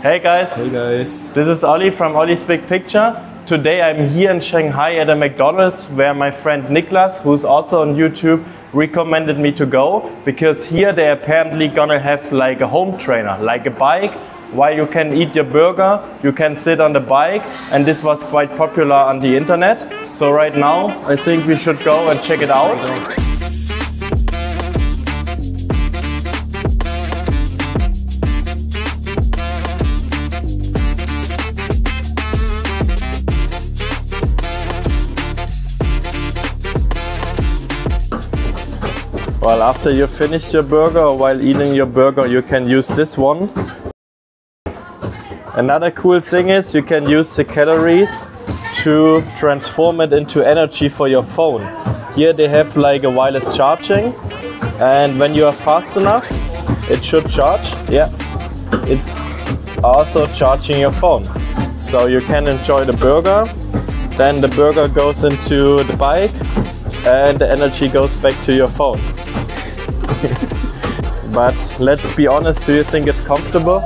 Hey guys. Hey guys. This is Ollie from Ollie's Big Picture. Today I'm here in Shanghai at a McDonald's where my friend Niklas, who's also on YouTube, recommended me to go, because here they're apparently gonna have like a home trainer, like a bike. While you can eat your burger, you can sit on the bike, and this was quite popular on the internet. So right now I think we should go and check it out. Well, after you finished your burger or while eating your burger, you can use this one. Another cool thing is you can use the calories to transform it into energy for your phone. Here they have like a wireless charging, and when you are fast enough, it should charge. Yeah, it's also charging your phone. So you can enjoy the burger, then the burger goes into the bike, and the energy goes back to your phone. But let's be honest, do you think it's comfortable?